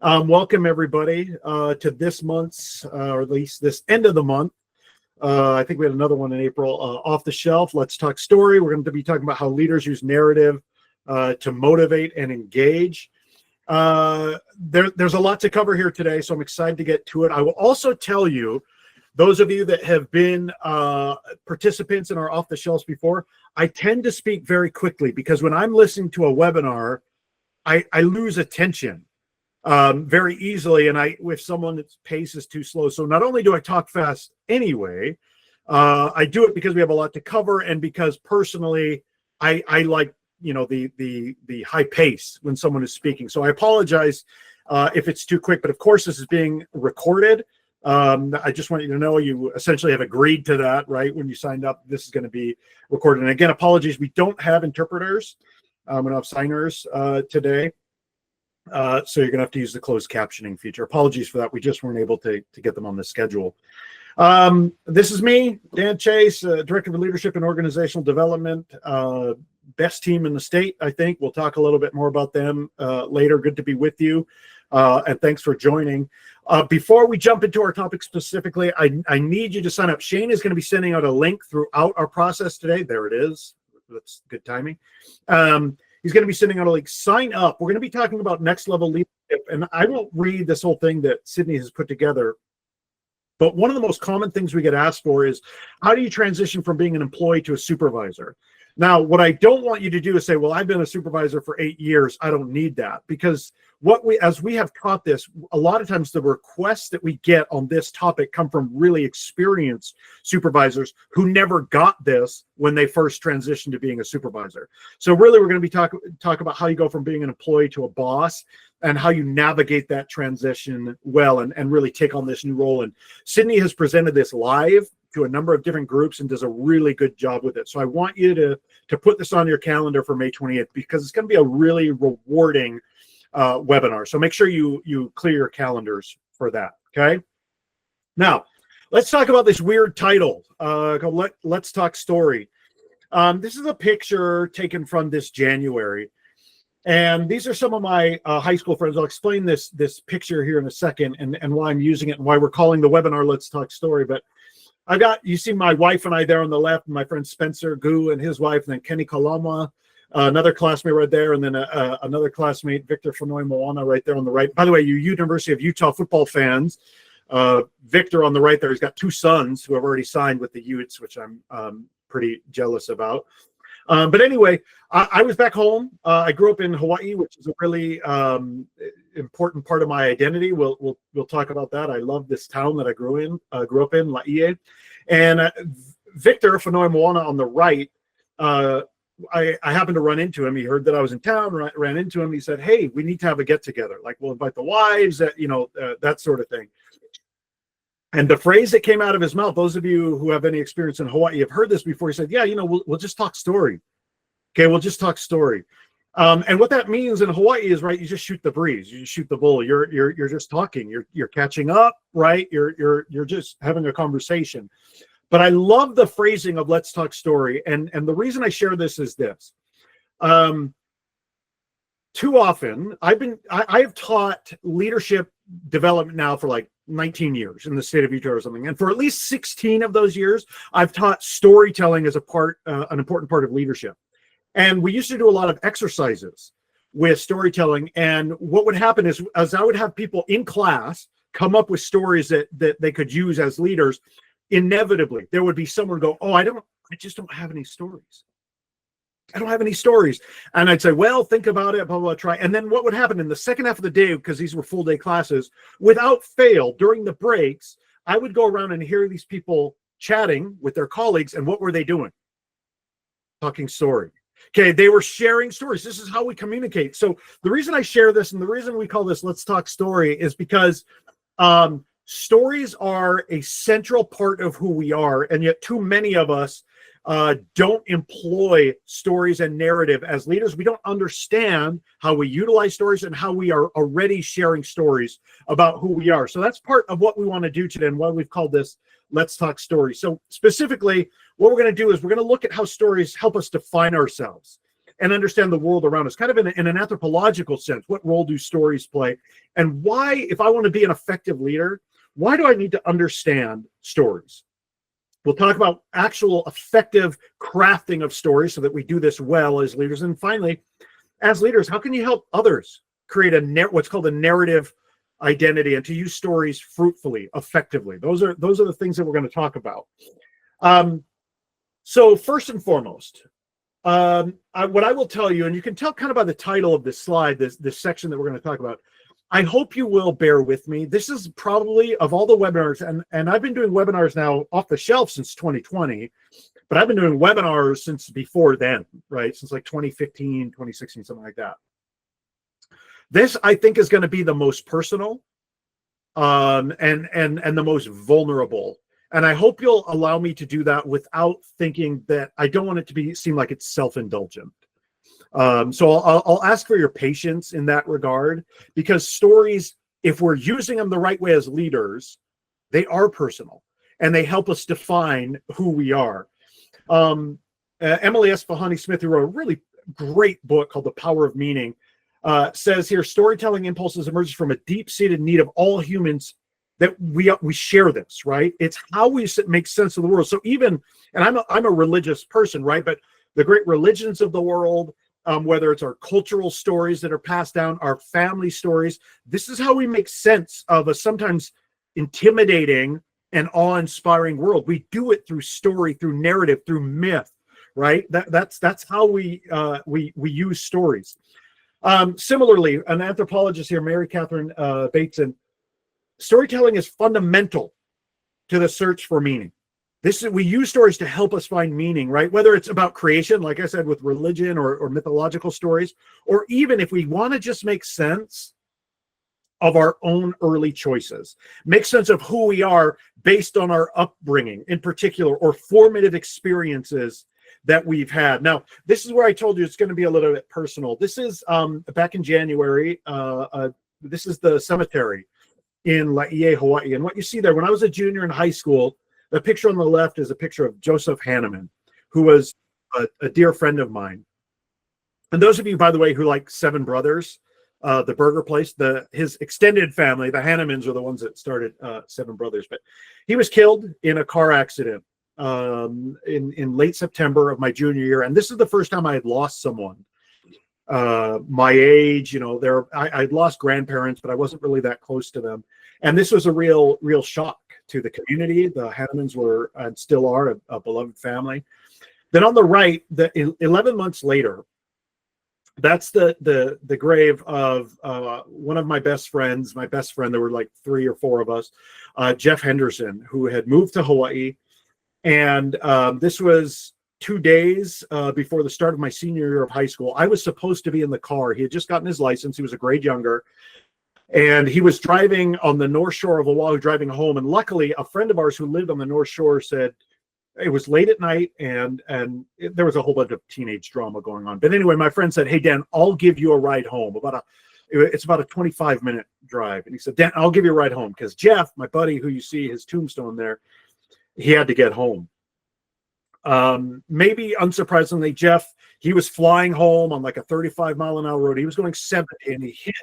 Welcome everybody to this month's, or at least this end of the month. I think we had another one in April, off the shelf. Let's talk story. We're going to be talking about how leaders use narrative to motivate and engage. There's a lot to cover here today, so I'm excited to get to it. I will also tell you, those of you that have been participants in our off the shelves before, I tend to speak very quickly because when I'm listening to a webinar, I lose attention very easily, and if someone's pace is too slow. So not only do I talk fast anyway, I do it because we have a lot to cover, and because personally I like the high pace when someone is speaking. So I apologize if it's too quick, but of course this is being recorded. I just want you to know you essentially have agreed to that, right? When you signed up, this is going to be recorded. And again, apologies, we don't have interpreters. We don't have signers today. So you're going to have to use the closed captioning feature. Apologies for that. We just weren't able to get them on the schedule. This is me, Dan Chase, Director of Leadership and Organizational Development. Best team in the state, I think. We'll talk a little bit more about them later. Good to be with you. And thanks for joining. Before we jump into our topic specifically, I need you to sign up. Shane is going to be sending out a link throughout our process today. There it is. That's good timing. He's going to be sending out a link. Sign up. We're going to be talking about next level leadership. And I won't read this whole thing that Sydney has put together. But one of the most common things we get asked for is, how do you transition from being an employee to a supervisor? Now, what I don't want you to do is say, well, I've been a supervisor for 8 years. I don't need that. Because as we have taught this, a lot of times the requests that we get on this topic come from really experienced supervisors who never got this when they first transitioned to being a supervisor. So really, we're going to be talk about how you go from being an employee to a boss and how you navigate that transition well and really take on this new role. And Sydney has presented this live to a number of different groups and does a really good job with it. So I want you to put this on your calendar for May 28th, because it's going to be a really rewarding webinar. So make sure you clear your calendars for that. Okay. Now let's talk about this weird title called Let's Talk Story. This is a picture taken from this January. And these are some of my high school friends. I'll explain this picture here in a second and why I'm using it and why we're calling the webinar Let's Talk Story. But you see my wife and I there on the left, and my friend Spencer Gu and his wife, and then Kenny Kalama, another classmate right there, and then another classmate, Victor Fanoy Moana, right there on the right. By the way, you University of Utah football fans, Victor on the right there, he's got 2 sons who have already signed with the Utes, which I'm pretty jealous about. But anyway, I was back home. I grew up in Hawaii, which is a really important part of my identity. We'll talk about that. I love this town that I grew up in, Laie. And Victor Fanoy Moana on the right, I happened to run into him. He heard that I was in town, ran into him. He said, hey, we need to have a get together. Like, we'll invite the wives, that sort of thing. And the phrase that came out of his mouth, those of you who have any experience in Hawaii have heard this before. He said, yeah, we'll just talk story. Okay, we'll just talk story. And what that means in Hawaii is, right, you just shoot the breeze, you shoot the bull. You're just talking, you're catching up, right? You're just having a conversation. But I love the phrasing of let's talk story. And the reason I share this is this. Too often, I have taught leadership development now for like 19 years in the state of Utah or something. And for at least 16 of those years, I've taught storytelling as an important part of leadership. And we used to do a lot of exercises with storytelling. And what would happen is, as I would have people in class come up with stories that they could use as leaders, inevitably there would be someone go, oh, I just don't have any stories. I don't have any stories. And I'd say, well, think about it, blah, blah, blah, try. And then what would happen in the second half of the day, because these were full day classes, without fail, during the breaks, I would go around and hear these people chatting with their colleagues. And what were they doing? Talking story. Okay, they were sharing stories. This is how we communicate. So the reason I share this and the reason we call this Let's Talk Story is because stories are a central part of who we are. And yet too many of us don't employ stories and narrative as leaders. We don't understand how we utilize stories and how we are already sharing stories about who we are. So that's part of what we want to do today and why we've called this Let's Talk Story. So specifically, what we're going to do is we're going to look at how stories help us define ourselves. and understand the world around us, kind of in an anthropological sense. What role do stories play? And why, if I want to be an effective leader, why do I need to understand stories? We'll talk about actual effective crafting of stories so that we do this well as leaders. And finally, as leaders, how can you help others create what's called a narrative identity and to use stories fruitfully, effectively? Those are the things that we're going to talk about. So first and foremost, what I will tell you, and you can tell kind of by the title of this slide, this section that we're going to talk about, I hope you will bear with me. This is probably, of all the webinars, and I've been doing webinars now off the shelf since 2020, but I've been doing webinars since before then, right? Since like 2015, 2016, something like that. This, I think, is going to be the most personal and the most vulnerable. And I hope you'll allow me to do that without thinking that I don't want it to seem like it's self-indulgent. So I'll ask for your patience in that regard, because stories, if we're using them the right way as leaders, they are personal and they help us define who we are. Emily Esfahani Smith, who wrote a really great book called The Power of Meaning, says here, storytelling impulses emerges from a deep-seated need of all humans that we share this, right? It's how we make sense of the world. So even, and I'm a religious person, right? But the great religions of the world, whether it's our cultural stories that are passed down, our family stories, this is how we make sense of a sometimes intimidating and awe-inspiring world. We do it through story, through narrative, through myth, right? That's how we use stories. Similarly, an anthropologist here, Mary Catherine Bateson, storytelling is fundamental to the search for meaning. We use stories to help us find meaning, right? Whether it's about creation, like I said, with religion or mythological stories, or even if we want to just make sense of our own early choices, make sense of who we are based on our upbringing in particular, or formative experiences that we've had. Now, this is where I told you it's going to be a little bit personal. This is back in January. This is the cemetery in Laie, Hawaii. And what you see there, when I was a junior in high school, the picture on the left is a picture of Joseph Hanneman, who was a dear friend of mine. And those of you, by the way, who like Seven Brothers, the burger place, his extended family, the Hannemans, are the ones that started Seven Brothers. But he was killed in a car accident in late September of my junior year. And this is the first time I had lost someone my age. I'd lost grandparents, but I wasn't really that close to them. And this was a real shock to the community. The Hannemans were and still are a beloved family. Then on the right, 11 months later, that's the grave of one of my best friends. My best friend, there were like 3 or 4 of us, Jeff Henderson, who had moved to Hawaii. And this was 2 days before the start of my senior year of high school. I was supposed to be in the car. He had just gotten his license. He was a grade younger. And he was driving on the North Shore of Oahu, driving home. And luckily, a friend of ours who lived on the North Shore said it was late at night and there was a whole bunch of teenage drama going on. But anyway, my friend said, "Hey, Dan, I'll give you a ride home." It's about a 25-minute drive. And he said, "Dan, I'll give you a ride home." Because Jeff, my buddy, who you see his tombstone there, he had to get home. Maybe unsurprisingly, Jeff, he was flying home on like a 35-mile-an-hour road. He was going 70 and he hit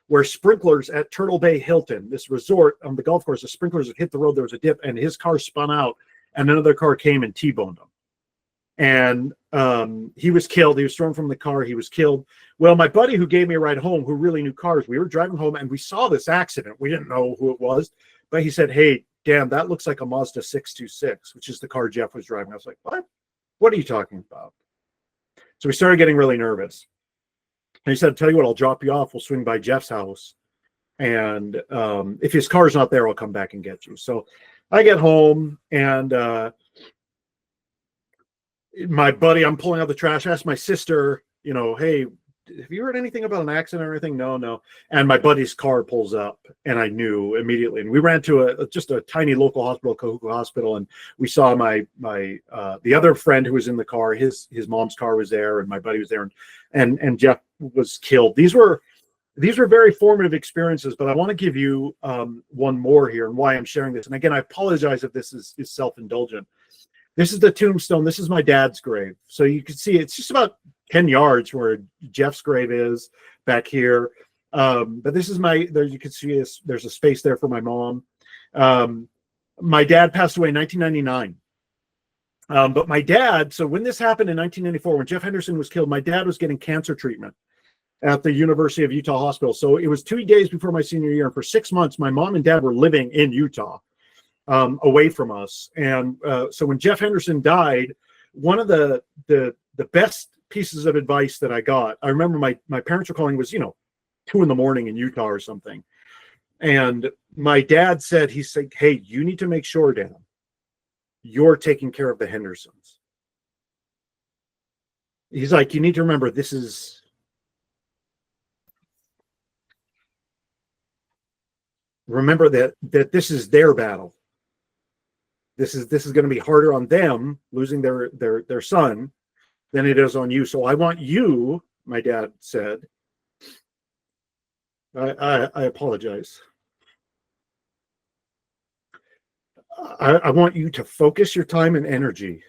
where sprinklers at Turtle Bay Hilton, this resort on the golf course, the sprinklers had hit the road. There was a dip and his car spun out and another car came and T-boned him. And he was killed. He was thrown from the car. He was killed. Well, my buddy who gave me a ride home, who really knew cars, we were driving home and we saw this accident. We didn't know who it was, but he said, "Hey, Dan, that looks like a Mazda 626, which is the car Jeff was driving." I was like, "What? What are you talking about?" So we started getting really nervous. And he said, "Tell you what, I'll drop you off. We'll swing by Jeff's house. And if his car's not there, I'll come back and get you." So I get home and my buddy, I'm pulling out the trash. I asked my sister, "Hey, have you heard anything about an accident or anything?" No. And my buddy's car pulls up and I knew immediately. And we ran to just a tiny local hospital, Kahuku Hospital. And we saw the other friend who was in the car, his mom's car was there and my buddy was there and Jeff was killed. These were very formative experiences, but I want to give you one more here and why I'm sharing this. And again, I apologize if this is self-indulgent. This is the tombstone. This is my dad's grave. So you can see it's just about 10 yards where Jeff's grave is back here. But this is there you can see there's a space there for my mom. My dad passed away in 1999. But my dad, so when this happened in 1994, when Jeff Henderson was killed, my dad was getting cancer treatment at the University of Utah Hospital. So it was 2 days before my senior year. And for 6 months, my mom and dad were living in Utah, away from us. And so when Jeff Henderson died, one of the best pieces of advice that I got, I remember my parents were calling, was, 2 a.m. in Utah or something. And my dad said, he said, "Hey, you need to make sure, Dad, you're taking care of the Hendersons." He's like, "You need to remember, remember that this is their battle. This is going to be harder on them losing their son than it is on you. So I want you," my dad said. I apologize. I want you to focus your time and energy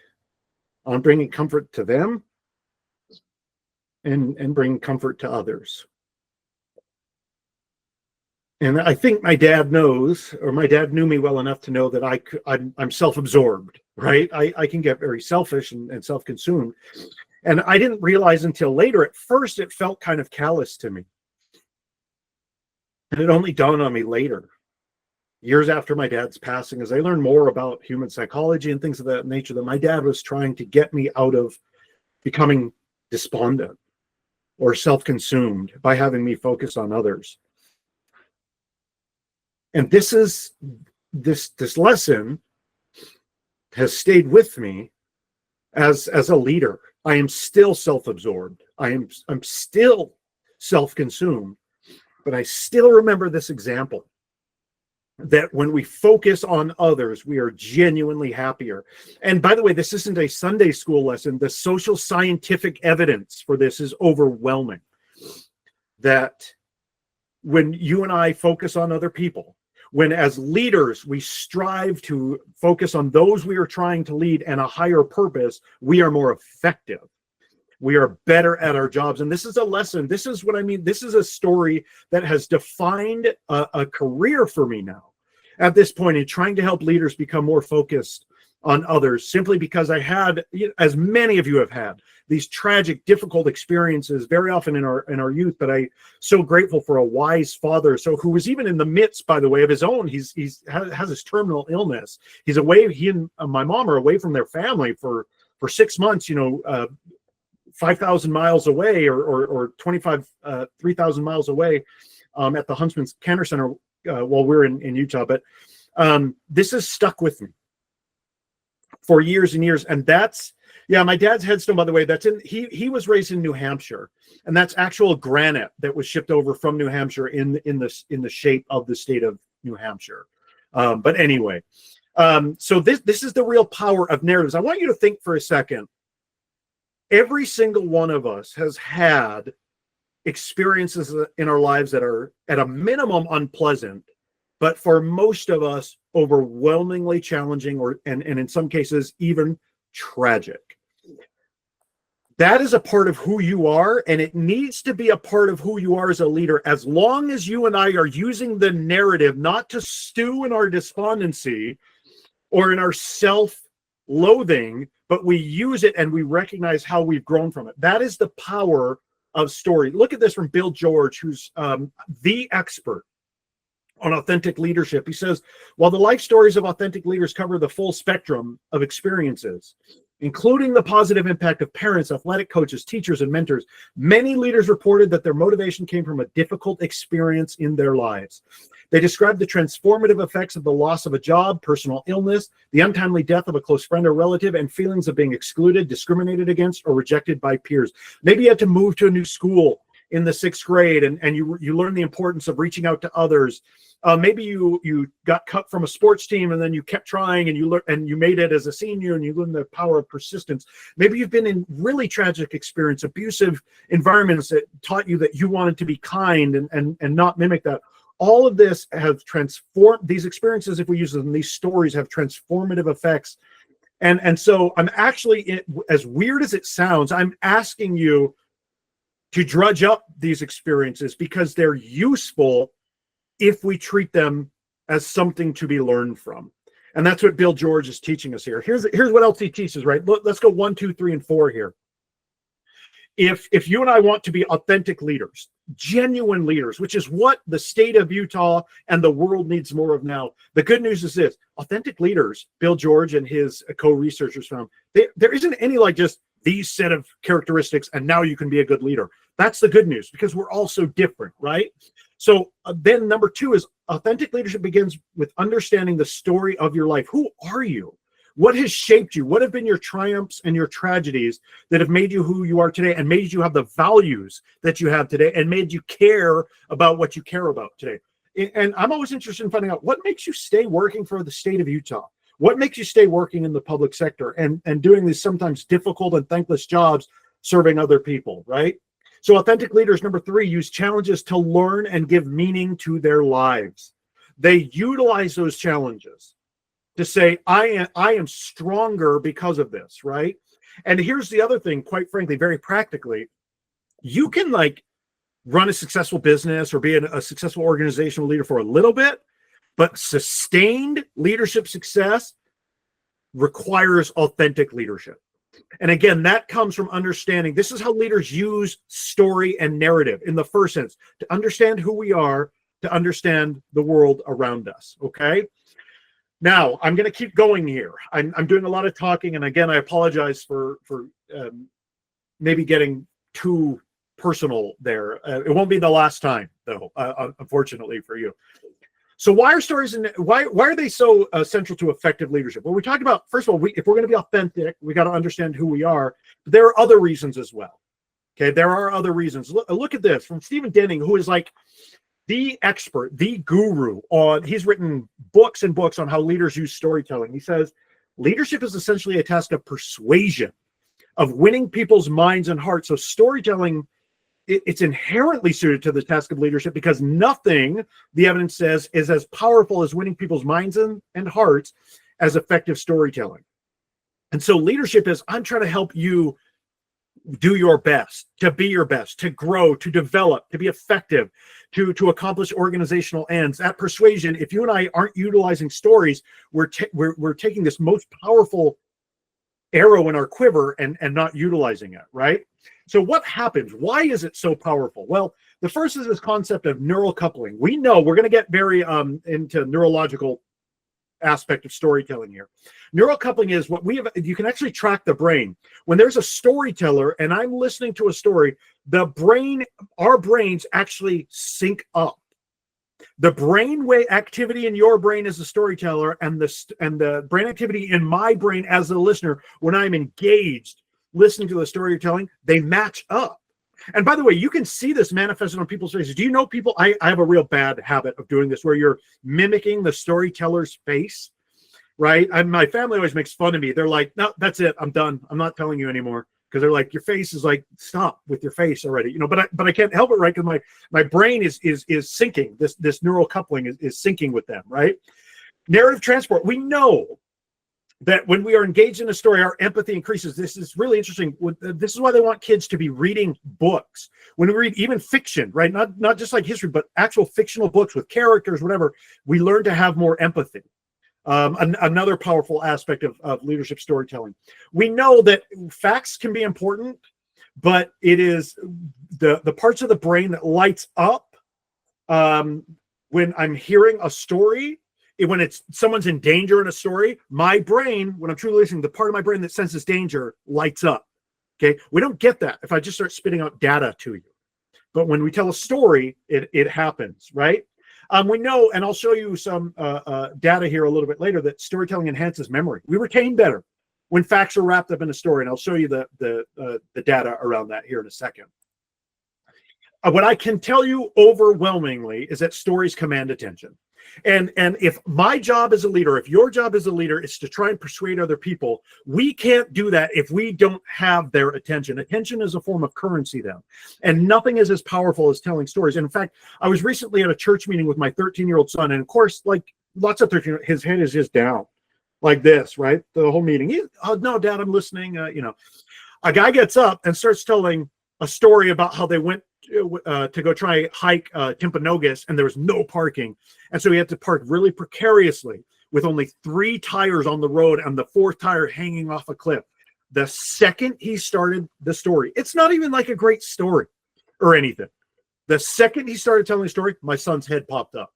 on bringing comfort to them and bringing comfort to others. And I think my dad knows, or my dad knew me well enough to know that I'm self-absorbed, right? I can get very selfish and self-consumed. And I didn't realize until later, at first it felt kind of callous to me. And it only dawned on me later, years after my dad's passing, as I learned more about human psychology and things of that nature, that my dad was trying to get me out of becoming despondent or self-consumed by having me focus on others. And this lesson has stayed with me as a leader. I am still self-absorbed. I'm still self-consumed, but I still remember this example, that when we focus on others, we are genuinely happier. And by the way, this isn't a Sunday school lesson. The social scientific evidence for this is overwhelming. That when you and I focus on other people, when as leaders we strive to focus on those we are trying to lead and a higher purpose, we are more effective. We are better at our jobs. And this is a lesson. This is what I mean. This is a story that has defined a career for me now at this point, in trying to help leaders become more focused on others, simply because I had, as many of you have had, these tragic, difficult experiences very often in our youth. But I'm so grateful for a wise father, who was even in the midst, by the way, of his own. He has this terminal illness. He's away. He and my mom are away from their family for 6 months. 5,000 miles away, or 3,000 miles away, at the Huntsman's Cancer Center while we're in Utah. But this has stuck with me for years and years. And that's, my dad's headstone, by the way, he was raised in New Hampshire, and that's actual granite that was shipped over from New Hampshire in the shape of the state of New Hampshire. But anyway, so this is the real power of narratives. I want you to think for a second. Every single one of us has had experiences in our lives that are at a minimum unpleasant, but for most of us overwhelmingly challenging, and in some cases even tragic. That is a part of who you are, and it needs to be a part of who you are as a leader, as long as you and I are using the narrative not to stew in our despondency or in our self-loathing, but we use it and we recognize how we've grown from it. That is the power of story. Look at this from Bill George, who's the expert on authentic leadership. He says, while the life stories of authentic leaders cover the full spectrum of experiences, including the positive impact of parents, athletic coaches, teachers, and mentors, many leaders reported that their motivation came from a difficult experience in their lives. They described the transformative effects of the loss of a job, personal illness, the untimely death of a close friend or relative, and feelings of being excluded, discriminated against, or rejected by peers. Maybe you had to move to a new school in the 6th grade, and you learn the importance of reaching out to others. Maybe you got cut from a sports team, and then you kept trying, and you made it as a senior, and you learned the power of persistence. Maybe you've been in really tragic experience, abusive environments that taught you that you wanted to be kind and not mimic that. All of this have transformed these experiences. If we use them, these stories have transformative effects And so I'm actually, as weird as it sounds, I'm asking you to drudge up these experiences because they're useful if we treat them as something to be learned from. And that's what Bill George is teaching us here. Here's what else he teaches, right? Let's go 1, 2, 3, and 4 here. If you and I want to be authentic leaders, genuine leaders, which is what the state of Utah and the world needs more of now, the good news is this: authentic leaders, Bill George and his co-researchers found, there isn't any like just these set of characteristics and now you can be a good leader. That's the good news, because we're all so different, right? So then number 2 is authentic leadership begins with understanding the story of your life. Who are you? What has shaped you? What have been your triumphs and your tragedies that have made you who you are today and made you have the values that you have today and made you care about what you care about today? And I'm always interested in finding out what makes you stay working for the state of Utah. What makes you stay working in the public sector and doing these sometimes difficult and thankless jobs serving other people, right? So authentic leaders, number 3, use challenges to learn and give meaning to their lives. They utilize those challenges to say, I am stronger because of this, right? And here's the other thing, quite frankly, very practically, you can like run a successful business or be a successful organizational leader for a little bit, but sustained leadership success requires authentic leadership. And again, that comes from understanding, this is how leaders use story and narrative in the first sense, to understand who we are, to understand the world around us, okay? Now, I'm going to keep going here. I'm doing a lot of talking, and again, I apologize for maybe getting too personal there. It won't be the last time, though, unfortunately for you. So why are stories and why are they so central to effective leadership? Well, we talked about, first of all, if we're going to be authentic, we got to understand who we are. But there are other reasons as well. Okay, there are other reasons. Look at this from Stephen Denning, who is like the expert, the guru on, he's written books and books on how leaders use storytelling. He says, leadership is essentially a task of persuasion, of winning people's minds and hearts. So storytelling, it's inherently suited to the task of leadership because nothing, the evidence says, is as powerful as winning people's minds and hearts as effective storytelling. And so leadership is, I'm trying to help you do your best, to be your best, to grow, to develop, to be effective, to accomplish organizational ends. At persuasion, if you and I aren't utilizing stories, we're taking this most powerful arrow in our quiver and not utilizing it, right? So what happens? Why is it so powerful? Well, the first is this concept of neural coupling. We know we're going to get very into neurological aspect of storytelling here. Neural coupling is what we have. You can actually track the brain. When there's a storyteller and I'm listening to a story, our brains actually sync up. The brainwave activity in your brain as a storyteller and the brain activity in my brain as a listener, when I'm engaged listening to the story you're telling, they match up. And by the way, you can see this manifested on people's faces. Do you know people? I have a real bad habit of doing this where you're mimicking the storyteller's face, right? My family always makes fun of me. They're like, no, that's it. I'm done. I'm not telling you anymore. Because they're like, your face is like, stop with your face already, you know. But I can't help it, right? Because my brain is syncing. This neural coupling is syncing with them, right? Narrative transport. We know that when we are engaged in a story, our empathy increases. This is really interesting. This is why they want kids to be reading books. When we read even fiction, right? Not just like history, but actual fictional books with characters, whatever, we learn to have more empathy. Another powerful aspect of leadership storytelling. We know that facts can be important, but it is the parts of the brain that lights up when I'm hearing a story. When it's someone's in danger in a story, my brain, when I'm truly listening, the part of my brain that senses danger lights up. Okay, we don't get that if I just start spitting out data to you. But when we tell a story, it happens, right? We know, and I'll show you some data here a little bit later, that storytelling enhances memory. We retain better when facts are wrapped up in a story, and I'll show you the data around that here in a second. What I can tell you overwhelmingly is that stories command attention. And if my job as a leader, if your job as a leader is to try and persuade other people, we can't do that if we don't have their attention. Attention is a form of currency then. And nothing is as powerful as telling stories. And in fact, I was recently at a church meeting with my 13-year-old son. And of course, like lots of 13-year-olds, his head is just down, like this, right? The whole meeting. Oh, no, Dad, I'm listening. A guy gets up and starts telling a story about how they went to go try hike Timpanogos, and there was no parking. And so he had to park really precariously with only 3 tires on the road and the 4th tire hanging off a cliff. The second he started the story, it's not even like a great story or anything. The second he started telling the story, my son's head popped up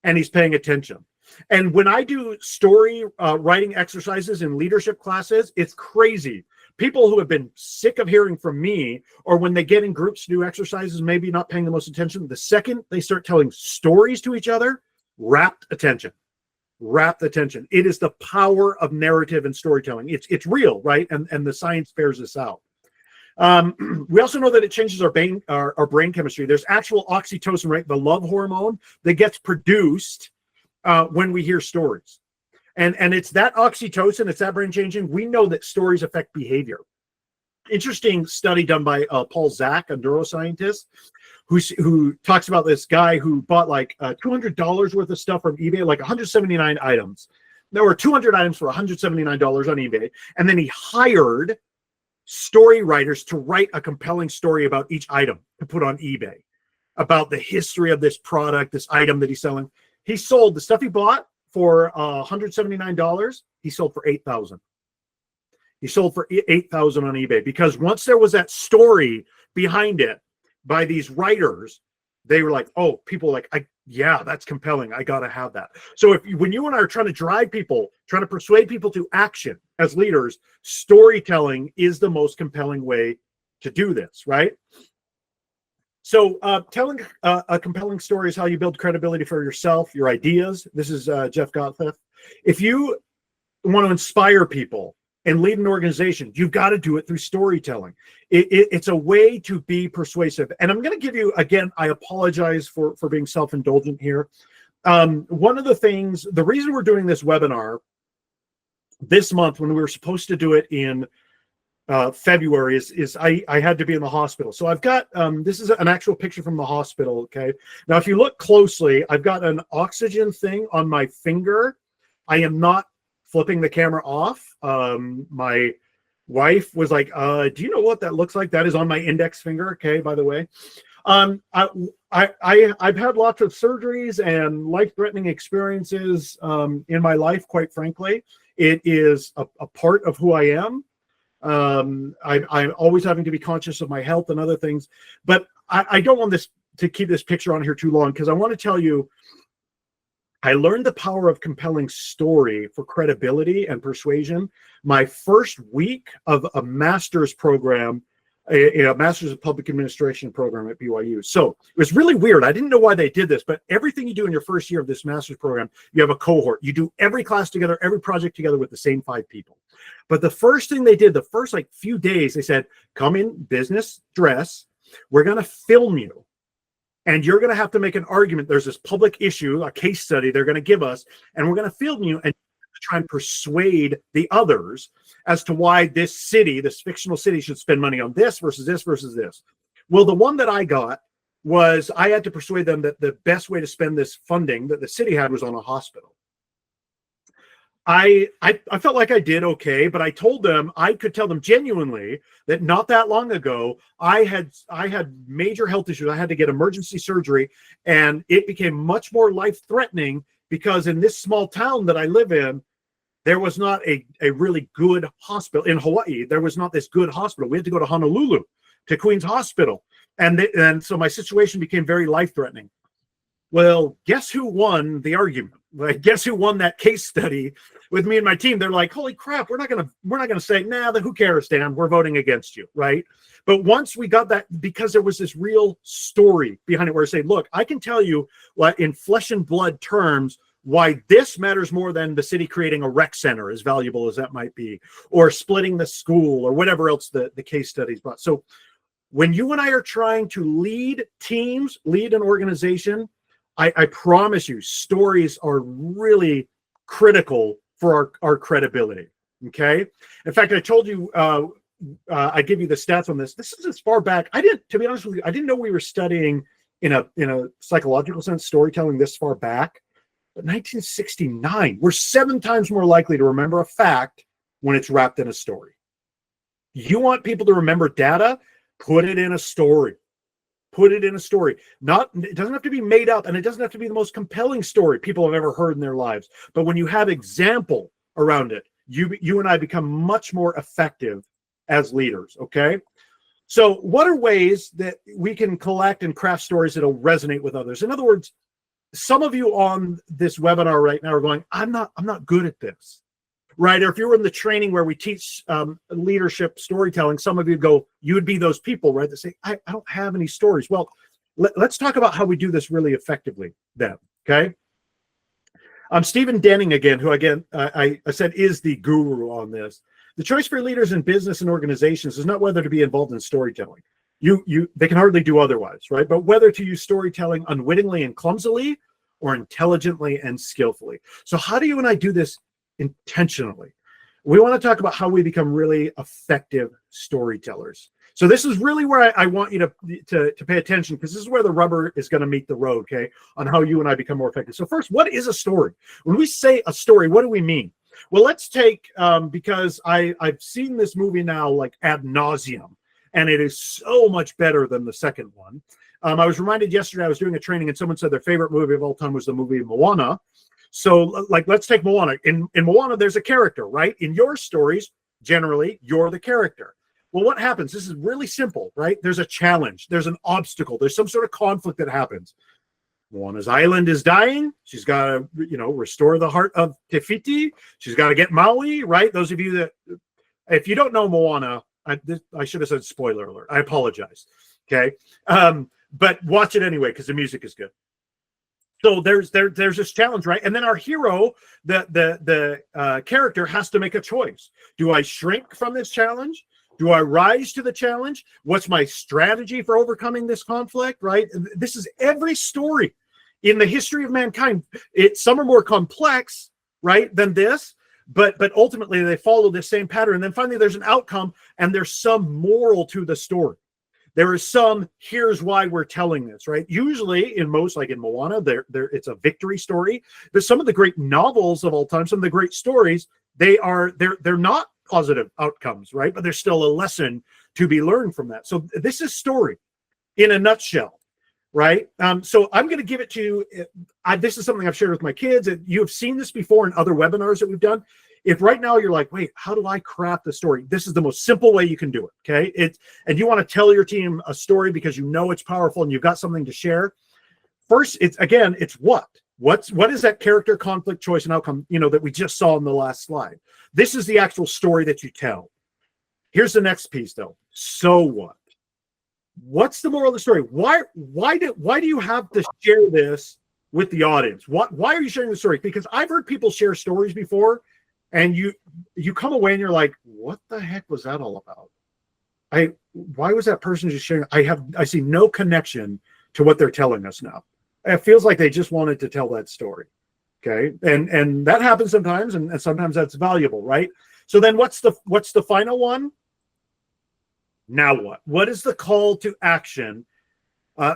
and he's paying attention. And when I do story writing exercises in leadership classes, it's crazy. People who have been sick of hearing from me, or when they get in groups to do exercises, maybe not paying the most attention, the second they start telling stories to each other, rapt attention. It is the power of narrative and storytelling. It's real, right? And the science bears this out. We also know that it changes our brain chemistry. There's actual oxytocin, right? The love hormone that gets produced when we hear stories. And it's that oxytocin, it's that brain changing. We know that stories affect behavior. Interesting study done by Paul Zak, a neuroscientist, who talks about this guy who bought like $200 worth of stuff from eBay, like 179 items. There were 200 items for $179 on eBay. And then he hired story writers to write a compelling story about each item to put on eBay, about the history of this product, this item that he's selling. He sold the stuff he bought for $179. He sold for $8,000. He sold for $8,000 on eBay, because once there was that story behind it by these writers, they were like, oh, people like, yeah, that's compelling. I got to have that. So when you and I are trying to drive people, trying to persuade people to action as leaders, storytelling is the most compelling way to do this, right? So telling a compelling story is how you build credibility for yourself, your ideas. This is Jeff Gottlieb. If you want to inspire people and lead an organization, you've got to do it through storytelling. It's a way to be persuasive. And I'm going to give you, again, I apologize for being self-indulgent here. One of the things, the reason we're doing this webinar this month, when we were supposed to do it in February, is I had to be in the hospital. So I've got, this is an actual picture from the hospital, okay? Now, if you look closely, I've got an oxygen thing on my finger. I am not flipping the camera off. My wife was like, do you know what that looks like? That is on my index finger, okay, by the way. I've had lots of surgeries and life-threatening experiences in my life, quite frankly. It is a part of who I am. I'm always having to be conscious of my health and other things, but I don't want this to keep this picture on here too long, because I want to tell you, I learned the power of compelling story for credibility and persuasion my first week of a master's program, a master's of public administration program at BYU. So it was really weird. I didn't know why they did this, but everything you do in your first year of this master's program, you have a cohort. You do every class together, every project together with the same 5 people. But the first thing they did, the first like few days, they said, come in business dress. We're going to film you. And you're going to have to make an argument. There's this public issue, a case study they're going to give us, and we're going to film you and try and persuade the others as to why this city, this fictional city, should spend money on this versus this versus this. Well, the one that I got was I had to persuade them that the best way to spend this funding that the city had was on a hospital. I felt like I did okay, but I told them, I could tell them genuinely that not that long ago, I had major health issues. I had to get emergency surgery, and it became much more life-threatening because in this small town that I live in, there was not a really good hospital. In Hawaii, there was not this good hospital. We had to go to Honolulu, to Queen's Hospital. And so my situation became very life-threatening. Well, guess who won the argument? Like, guess who won that case study with me and my team? They're like, holy crap, we're not gonna say, nah, who cares, Dan? We're voting against you, right? But once we got that, because there was this real story behind it where I say, look, I can tell you what in flesh and blood terms why this matters more than the city creating a rec center, as valuable as that might be, or splitting the school, or whatever else the case studies brought. So when you and I are trying to lead teams, lead an organization, I promise you, stories are really critical for our credibility, okay? In fact, I told you, I give you the stats on this. This is as far back. To be honest with you, I didn't know we were studying in a psychological sense storytelling this far back. But 1969, we're 7 times more likely to remember a fact when it's wrapped in a story. You want people to remember data? Put it in a story. Put it in a story. It doesn't have to be made up, and it doesn't have to be the most compelling story people have ever heard in their lives. But when you have example around it, you and I become much more effective as leaders, okay? So what are ways that we can collect and craft stories that'll resonate with others? In other words, some of you on this webinar right now are going, I'm not good at this, right? Or if you were in the training where we teach leadership storytelling, some of you go, you would be those people, right? That say, I don't have any stories. Well, let's talk about how we do this really effectively then, okay? Stephen Denning again, who again, I said is the guru on this. The choice for leaders in business and organizations is not whether to be involved in storytelling. They can hardly do otherwise, right? But whether to use storytelling unwittingly and clumsily or intelligently and skillfully. So how do you and I do this intentionally? We want to talk about how we become really effective storytellers. So this is really where I want you to pay attention, because this is where the rubber is going to meet the road, okay, on how you and I become more effective. So first, what is a story? When we say a story, what do we mean? Well, let's take, because I've seen this movie now like ad nauseum, and it is so much better than the second one. I was reminded yesterday, I was doing a training and someone said their favorite movie of all time was the movie Moana. So like, let's take Moana. In Moana, there's a character, right? In your stories, generally, you're the character. Well, what happens? This is really simple, right? There's a challenge. There's an obstacle. There's some sort of conflict that happens. Moana's island is dying. She's got to, restore the heart of Te Fiti. She's got to get Maui, right? Those of you that, if you don't know Moana, I should have said spoiler alert. I apologize. Okay. But watch it anyway, because the music is good. So there's this challenge, right? And then our hero, the character, has to make a choice. Do I shrink from this challenge? Do I rise to the challenge? What's my strategy for overcoming this conflict, right? This is every story in the history of mankind. Some are more complex, right, than this, but ultimately they follow the same pattern. And then finally there's an outcome, and there's some moral to the story. There is some, here's why we're telling this, right? Usually in most, like in Moana, it's a victory story. But some of the great novels of all time, some of the great stories, they're not positive outcomes, right? But there's still a lesson to be learned from that. So this is story in a nutshell, right? So I'm going to give it to you. This is something I've shared with my kids. You have seen this before in other webinars that we've done. If right now you're like, wait, how do I craft a story? This is the most simple way you can do it, okay? And you want to tell your team a story because you know it's powerful and you've got something to share. First, it's what? What is that character, conflict, choice, and outcome, that we just saw in the last slide? This is the actual story that you tell. Here's the next piece, though. So what? What's the moral of the story? Why do you have to share this with the audience? Why are you sharing the story? Because I've heard people share stories before, and you come away and you're like, what the heck was that all about? Why was that person just sharing? I see no connection to what they're telling us now. It feels like they just wanted to tell that story. Okay. And that happens sometimes, and sometimes that's valuable, right? So then what's the final one? Now what? What is the call to action?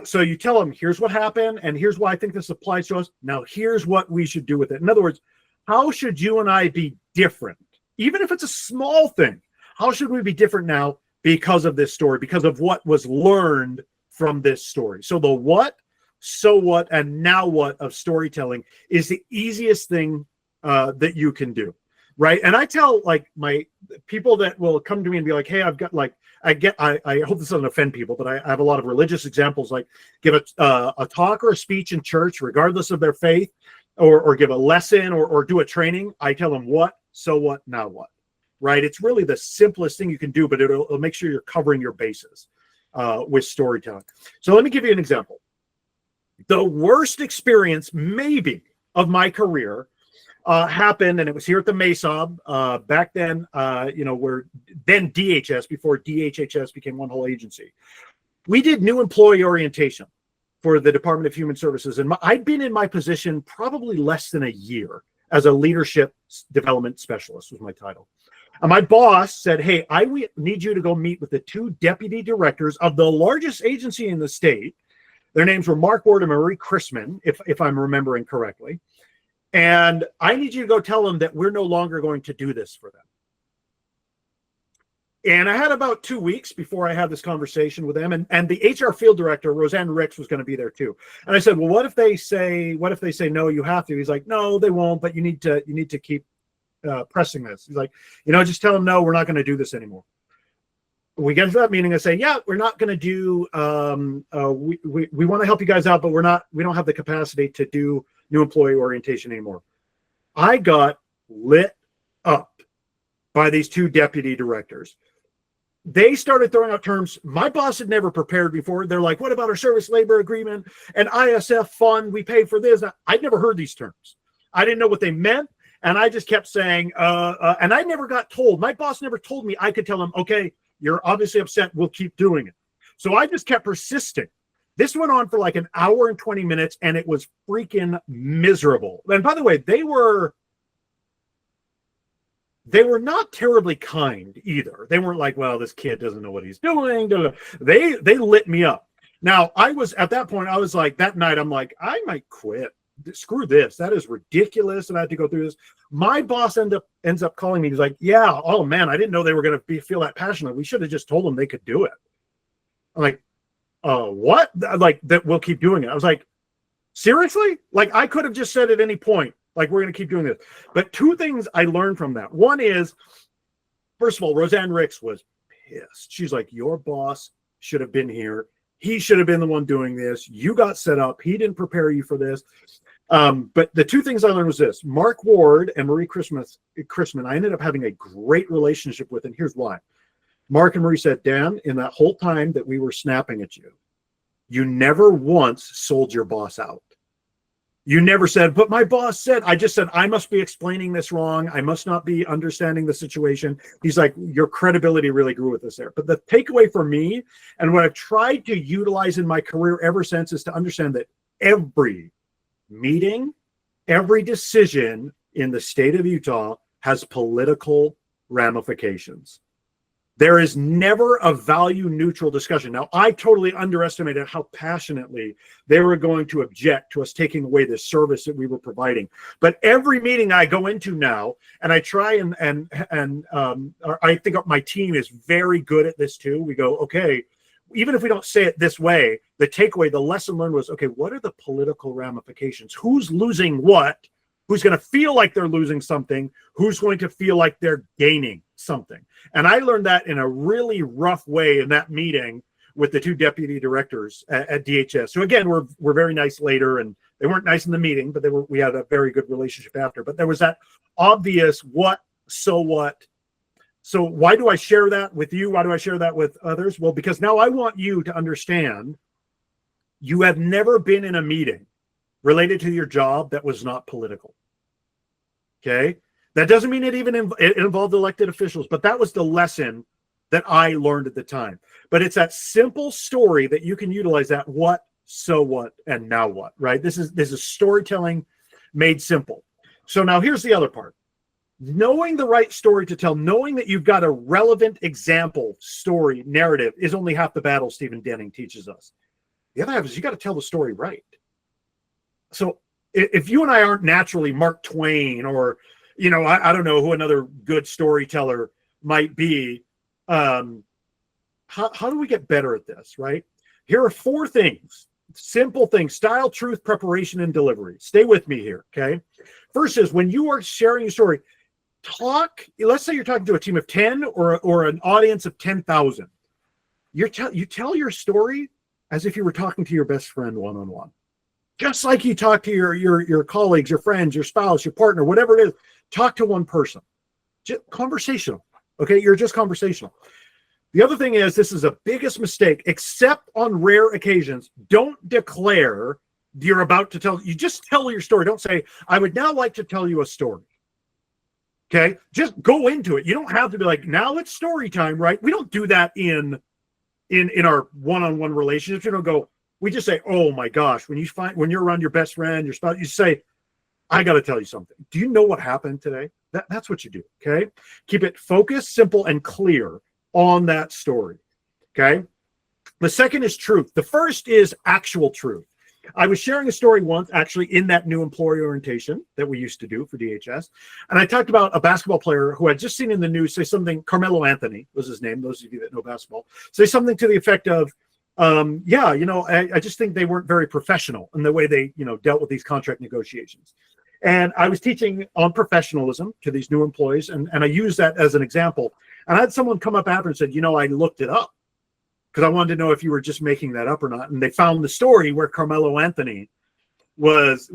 So you tell them, here's what happened, and here's why I think this applies to us. Now here's what we should do with it. In other words, how should you and I be different? Even if it's a small thing, how should we be different now because of this story, because of what was learned from this story? So the what, so what, and now what of storytelling is the easiest thing that you can do, right? And I tell like my people that will come to me and be like, hey, I've got like, I hope this doesn't offend people, but I have a lot of religious examples, like give a talk or a speech in church, regardless of their faith, or give a lesson or do a training. I tell them what, so what, now what, right? It's really the simplest thing you can do, but it'll make sure you're covering your bases with storytelling. So let me give you an example. The worst experience maybe of my career happened, and it was here at the MESOB back then, where then DHS, before DHHS became one whole agency. We did new employee orientation for the Department of Human Services. And I'd been in my position probably less than a year as a leadership development specialist was my title. And my boss said, hey, I need you to go meet with the 2 deputy directors of the largest agency in the state. Their names were Mark Ward and Marie Chrisman, if I'm remembering correctly. And I need you to go tell them that we're no longer going to do this for them. And I had about 2 weeks before I had this conversation with them, and the HR field director, Roseanne Ricks, was going to be there too. And I said, well, what if they say no, you have to? He's like, no, they won't, but you need to keep pressing this. He's like, just tell them, no, we're not going to do this anymore. We get to that meeting and say, yeah, we're not going to do, we want to help you guys out, but we don't have the capacity to do new employee orientation anymore. I got lit up by these two deputy directors. They started throwing out terms my boss had never prepared before. They're like, what about our service labor agreement and ISF fund? We pay for this. I'd never heard these terms. I didn't know what they meant. And I just kept saying, and I never got told. My boss never told me I could tell him, okay, you're obviously upset. We'll keep doing it. So I just kept persisting. This went on for like an hour and 20 minutes, and it was freaking miserable. And by the way, they were not terribly kind either. They weren't like, well, this kid doesn't know what he's doing. They lit me up. Now, I was at that point, I was like, that night, I'm like, I might quit. Screw this. That is ridiculous. And I had to go through this. My boss ends up calling me. He's like, yeah, oh man, I didn't know they were going to feel that passionate. We should have just told them they could do it. I'm like, what? Like, that we'll keep doing it. I was like, seriously? Like, I could have just said at any point, like, we're going to keep doing this. But two things I learned from that. One is, first of all, Roseanne Ricks was pissed. She's like, your boss should have been here. He should have been the one doing this. You got set up. He didn't prepare you for this. But the two things I learned was this. Mark Ward and Marie Chrisman, I ended up having a great relationship with, and here's why. Mark and Marie said, Dan, in that whole time that we were snapping at you, you never once sold your boss out. You never said, but my boss said. I just said, I must be explaining this wrong. I must not be understanding the situation. He's like, your credibility really grew with us there. But the takeaway for me, and what I've tried to utilize in my career ever since, is to understand that every meeting, every decision in the state of Utah has political ramifications. There is never a value neutral discussion. Now, I totally underestimated how passionately they were going to object to us taking away this service that we were providing. But every meeting I go into now, and I try and I think my team is very good at this too. We go, okay, even if we don't say it this way, the takeaway, the lesson learned was, okay, what are the political ramifications? Who's losing what? Who's going to feel like they're losing something? Who's going to feel like they're gaining something? And I learned that in a really rough way in that meeting with the two deputy directors at DHS. So again, we're very nice later, and they weren't nice in the meeting, but we had a very good relationship after. But there was that obvious what, so what. So why do I share that with you? Why do I share that with others? Well, because now I want you to understand you have never been in a meeting related to your job that was not political. Okay? That doesn't mean it involved elected officials, but that was the lesson that I learned at the time. But it's that simple story that you can utilize, that what, so what, and now what, right? This is storytelling made simple. So now here's the other part. Knowing the right story to tell, knowing that you've got a relevant example, story, narrative is only half the battle, Stephen Denning teaches us. The other half is you got to tell the story right. So if you and I aren't naturally Mark Twain, or, I don't know who another good storyteller might be, how do we get better at this, right? Here are 4 things, simple things: style, truth, preparation, and delivery. Stay with me here, okay? First is, when you are sharing your story, let's say you're talking to a team of 10 or an audience of 10,000. You tell your story as if you were talking to your best friend one-on-one. Just like you talk to your colleagues, your friends, your spouse, your partner, whatever it is. Talk to one person. Just conversational. Okay, you're just conversational. The other thing is, this is the biggest mistake, except on rare occasions. Don't declare you're about to tell. You just tell your story. Don't say, I would now like to tell you a story. Okay, just go into it. You don't have to be like, now it's story time, right? We don't do that in our one-on-one relationships. You don't go. We just say, oh my gosh, when you're around your best friend, your spouse, you say, I got to tell you something. Do you know what happened today? That's what you do. Okay. Keep it focused, simple, and clear on that story. Okay. The second is truth. The first is actual truth. I was sharing a story once, actually, in that new employee orientation that we used to do for DHS. And I talked about a basketball player who I'd just seen in the news say something, Carmelo Anthony was his name, those of you that know basketball, say something to the effect of, yeah, I just think they weren't very professional in the way they, dealt with these contract negotiations. And I was teaching on professionalism to these new employees, and I used that as an example. And I had someone come up after and said, I looked it up because I wanted to know if you were just making that up or not. And they found the story where Carmelo Anthony was,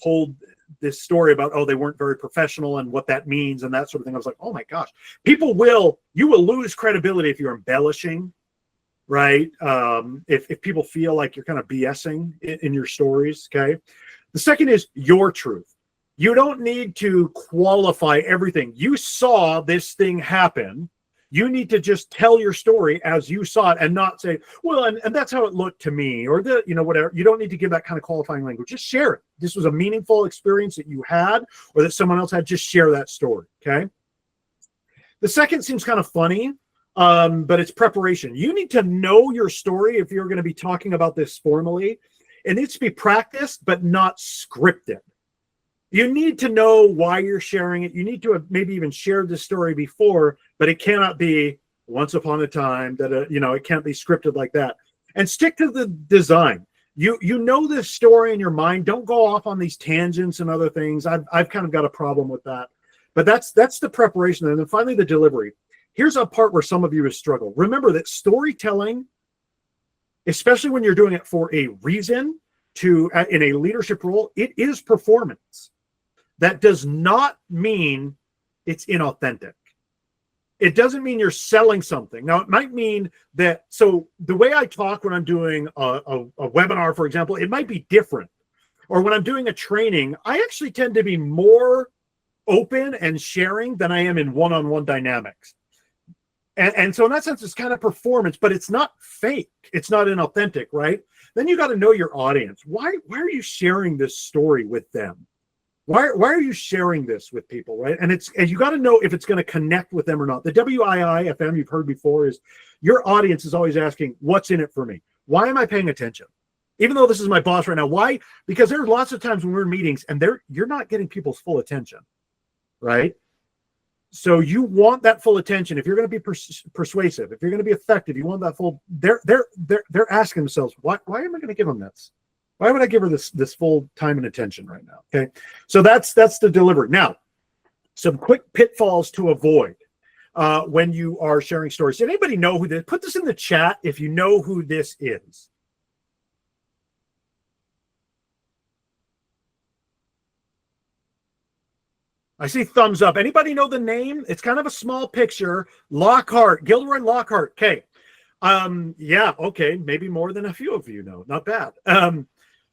told this story about, they weren't very professional and what that means and that sort of thing. I was like, oh my gosh, you will lose credibility if you're embellishing, right? If people feel like you're kind of BSing in your stories, okay? The second is your truth. You don't need to qualify everything. You saw this thing happen. You need to just tell your story as you saw it and not say, well, and that's how it looked to me, or whatever. You don't need to give that kind of qualifying language. Just share it. This was a meaningful experience that you had or that someone else had. Just share that story, okay? The second seems kind of funny, but it's preparation. You need to know your story if you're going to be talking about this formally. It needs to be practiced, but not scripted. You need to know why you're sharing it. You need to have maybe even shared the story before, but it cannot be once upon a time that, it can't be scripted like that. And stick to the design. You know this story in your mind. Don't go off on these tangents and other things. I've kind of got a problem with that. But that's the preparation. And then finally, the delivery. Here's a part where some of you have struggled. Remember that storytelling, especially when you're doing it for a reason, in a leadership role, it is performance. That does not mean it's inauthentic. It doesn't mean you're selling something. Now, it might mean that, so the way I talk when I'm doing a webinar, for example, it might be different. Or when I'm doing a training, I actually tend to be more open and sharing than I am in one-on-one dynamics. And so in that sense, it's kind of performance, but it's not fake. It's not inauthentic, right? Then you got to know your audience. Why are you sharing this story with them? Why are you sharing this with people, right? And you got to know if it's going to connect with them or not. The WIIFM you've heard before is your audience is always asking, what's in it for me? Why am I paying attention? Even though this is my boss right now, why? Because there's lots of times when we're in meetings and you're not getting people's full attention, right? So you want that full attention. If you're going to be persuasive, if you're going to be effective, you want that full. They're asking themselves, why am I going to give them this? Why would I give her this full time and attention right now? Okay, so that's the delivery. Now, some quick pitfalls to avoid when you are sharing stories. Does anybody know who this? Put this in the chat if you know who this is. I see thumbs up. Anybody know the name? It's kind of a small picture. Lockhart, Gilderoy Lockhart. Okay. Yeah, okay. Maybe more than a few of you know. Not bad.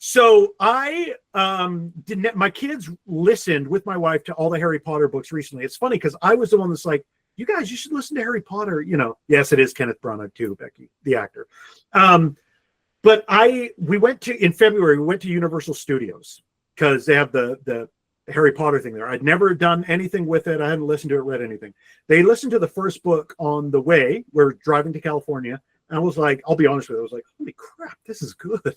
So I my kids listened with my wife to all the Harry Potter books recently. It's funny because I was the one that's like, you guys, you should listen to Harry Potter. Yes, it is Kenneth Branagh too, Becky, the actor. But in February, we went to Universal Studios because they have the Harry Potter thing there. I'd never done anything with it. I hadn't listened to it, read anything. They listened to the first book on the way. We're driving to California. And I was like, I'll be honest with you. I was like, holy crap, this is good.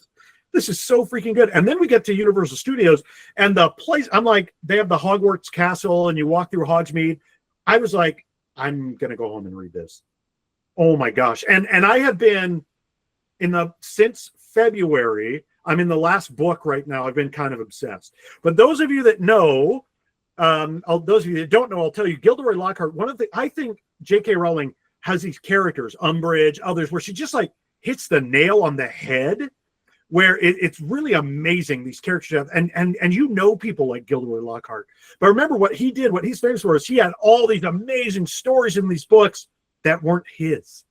This is so freaking good. And then we get to Universal Studios and the place, I'm like, they have the Hogwarts castle and you walk through Hogsmeade. I was like, I'm going to go home and read this. Oh my gosh. And I have been since February, I'm in the last book right now. I've been kind of obsessed. But those of you that know, those of you that don't know, I'll tell you, Gilderoy Lockhart, I think J.K. Rowling has these characters, Umbridge, others, where she just like hits the nail on the head, where it's really amazing, these characters have, and people like Gilderoy Lockhart. But remember what he did, what he's famous for is he had all these amazing stories in these books that weren't his.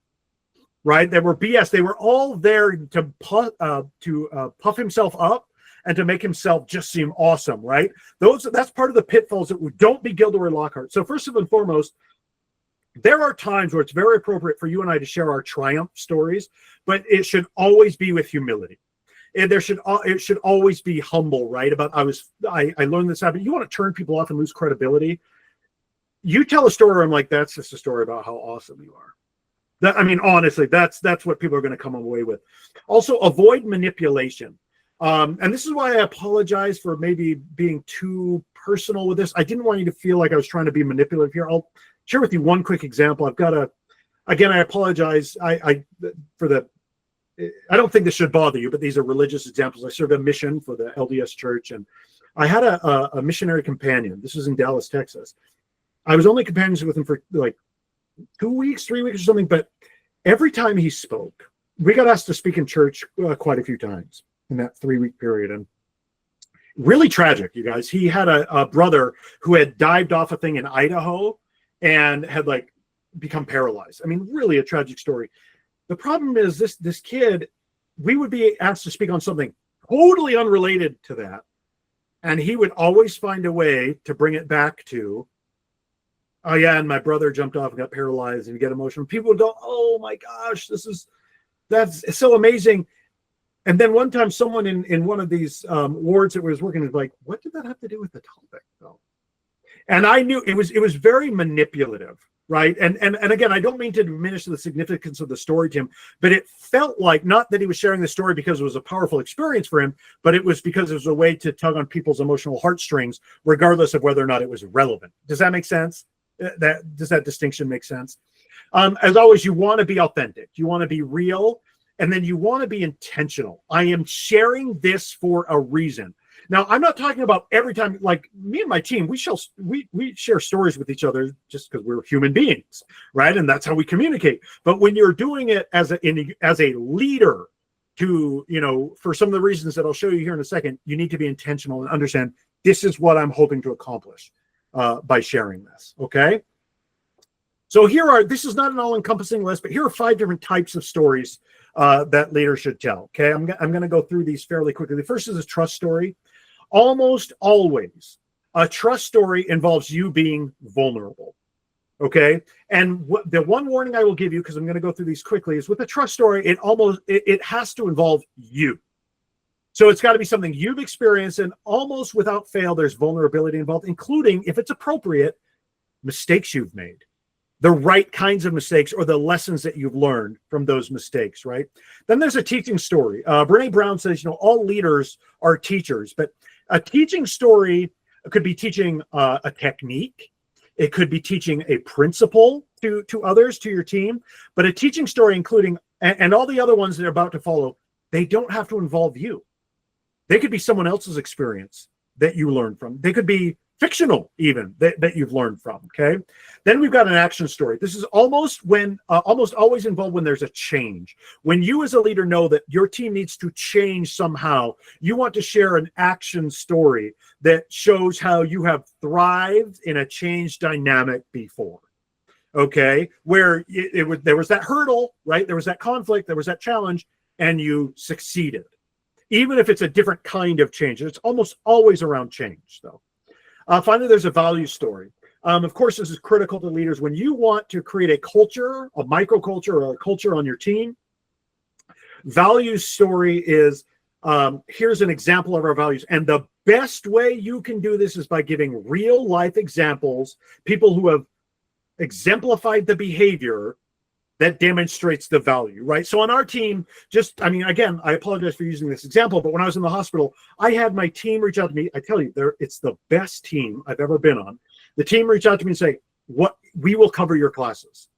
Right? They were BS. They were all there to puff himself up and to make himself just seem awesome, right? That's part of the pitfalls that don't be Gilderoy Lockhart. So first and foremost, there are times where it's very appropriate for you and I to share our triumph stories, but it should always be with humility. And it should always be humble, right? I learned this habit. You want to turn people off and lose credibility. You tell a story where I'm like, that's just a story about how awesome you are. Honestly, that's what people are going to come away with. Also, avoid manipulation. And this is why I apologize for maybe being too personal with this. I didn't want you to feel like I was trying to be manipulative here. I'll share with you one quick example. Again, I apologize. I don't think this should bother you, but these are religious examples. I served a mission for the LDS Church, and I had a missionary companion. This was in Dallas, Texas. I was only companions with him for like 2 weeks, 3 weeks or something, but every time he spoke, we got asked to speak in church quite a few times in that 3-week period. And really tragic, you guys. He had a brother who had dived off a thing in Idaho and had like become paralyzed. I mean, really a tragic story. The problem is this kid, we would be asked to speak on something totally unrelated to that. And he would always find a way to bring it back to, oh yeah, and my brother jumped off and got paralyzed, and you get emotional. People would go, oh my gosh, that's so amazing. And then one time someone in one of these wards that was working was like, what did that have to do with the topic though? And I knew it was very manipulative, right? And again, I don't mean to diminish the significance of the story to him, but it felt like not that he was sharing the story because it was a powerful experience for him, but it was because it was a way to tug on people's emotional heartstrings, regardless of whether or not it was relevant. Does that make sense? Does that distinction make sense? As always, you want to be authentic. You want to be real, and then you want to be intentional. I am sharing this for a reason. Now, I'm not talking about every time, like me and my team, we share stories with each other just because we're human beings, right? And that's how we communicate. But when you're doing it as a leader for some of the reasons that I'll show you here in a second, you need to be intentional and understand this is what I'm hoping to accomplish by sharing this, okay? So this is not an all-encompassing list, but here are 5 different types of stories that leaders should tell, okay? I'm going to go through these fairly quickly. The first is a trust story. Almost always, a trust story involves you being vulnerable, okay? And the one warning I will give you, because I'm going to go through these quickly, is with a trust story, it has to involve you. So it's got to be something you've experienced, and almost without fail, there's vulnerability involved, including, if it's appropriate, mistakes you've made, the right kinds of mistakes, or the lessons that you've learned from those mistakes, right? Then there's a teaching story. Brene Brown says, all leaders are teachers, but a teaching story could be teaching a technique. It could be teaching a principle to others, to your team. But a teaching story, including, and all the other ones that are about to follow, they don't have to involve you. They could be someone else's experience that you learned from. They could be fictional even that you've learned from, okay? Then we've got an action story. This is almost always involved when there's a change. When you as a leader know that your team needs to change somehow, you want to share an action story that shows how you have thrived in a change dynamic before, okay? Where there was that hurdle, right? There was that conflict, there was that challenge, and you succeeded. Even if it's a different kind of change. It's almost always around change, though. Finally, there's a value story. Of course, this is critical to leaders. When you want to create a culture, a microculture, or a culture on your team, value story is, here's an example of our values. And the best way you can do this is by giving real life examples, people who have exemplified the behavior that demonstrates the value, right? So on our team, again, I apologize for using this example, but when I was in the hospital, I had my team reach out to me. I tell you, it's the best team I've ever been on. The team reached out to me and say, we will cover your classes.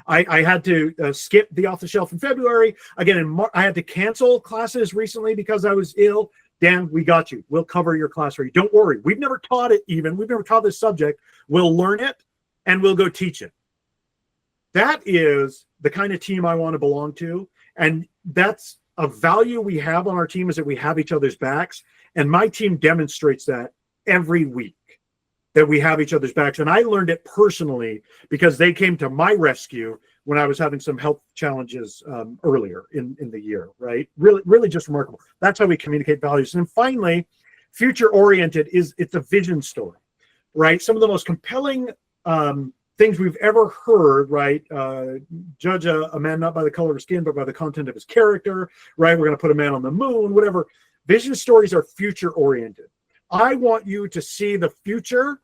I had to skip the off the shelf in February. Again, I had to cancel classes recently because I was ill. Dan, we got you. We'll cover your class for you. Don't worry. We've never taught it even. We've never taught this subject. We'll learn it and we'll go teach it. That is the kind of team I want to belong to. And that's a value we have on our team, is that we have each other's backs. And my team demonstrates that every week, that we have each other's backs. And I learned it personally because they came to my rescue when I was having some health challenges earlier in the year, right? Really, really just remarkable. That's how we communicate values. And then finally, future-oriented it's a vision story, right? Some of the most compelling things we've ever heard, right? Judge a man not by the color of his skin, but by the content of his character, right? We're going to put a man on the moon, whatever. Vision stories are future-oriented. I want you to see the future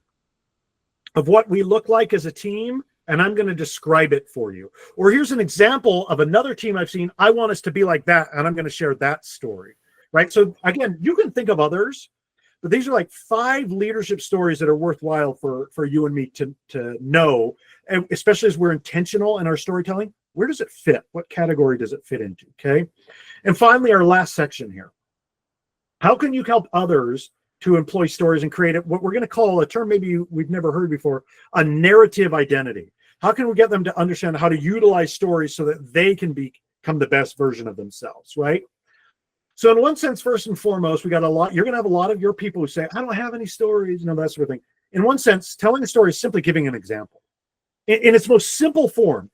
of what we look like as a team, and I'm going to describe it for you. Or here's an example of another team I've seen. I want us to be like that, and I'm going to share that story. right? So again, you can think of others, but these are like 5 leadership stories that are worthwhile for you and me to know, and especially as we're intentional in our storytelling. Where does it fit? What category does it fit into? Okay. And finally, our last section here. How can you help others to employ stories and create what we're going to call a term maybe we've never heard before, a narrative identity? How can we get them to understand how to utilize stories so that they can become the best version of themselves, right? So in one sense, first and foremost, we got a lot. You're going to have a lot of your people who say, I don't have any stories, that sort of thing. In one sense, telling a story is simply giving an example. In its most simple form,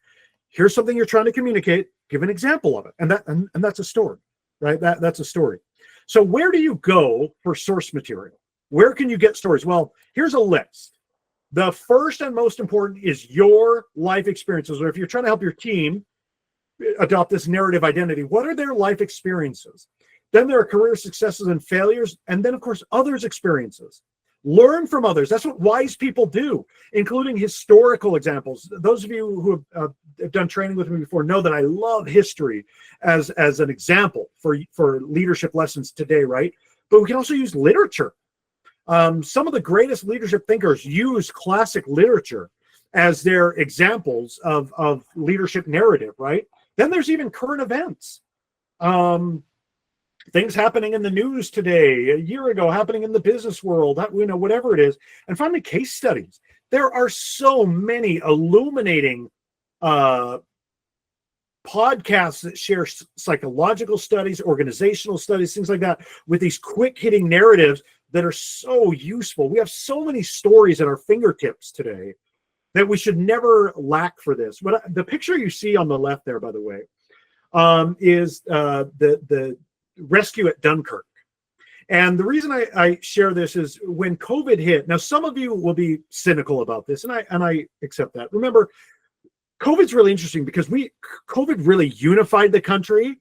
here's something you're trying to communicate, give an example of it. And that's a story, right? That's a story. So where do you go for source material? Where can you get stories? Well, here's a list. The first and most important is your life experiences. Or if you're trying to help your team adopt this narrative identity, what are their life experiences? Then there are career successes and failures. And then, of course, others' experiences. Learn from others. That's what wise people do, including historical examples. Those of you who have done training with me before know that I love history as an example for leadership lessons today, right? But we can also use literature. Some of the greatest leadership thinkers use classic literature as their examples of leadership narrative, right? Then there's even current events. Things happening in the news today, a year ago, happening in the business world, whatever it is. And finally, case studies. There are so many illuminating podcasts that share psychological studies, organizational studies, things like that, with these quick-hitting narratives that are so useful. We have so many stories at our fingertips today that we should never lack for this. But the picture you see on the left there, by the way, is the rescue at Dunkirk. And the reason I share this is when COVID hit. Now, some of you will be cynical about this, and I accept that. Remember, COVID's really interesting because COVID really unified the country,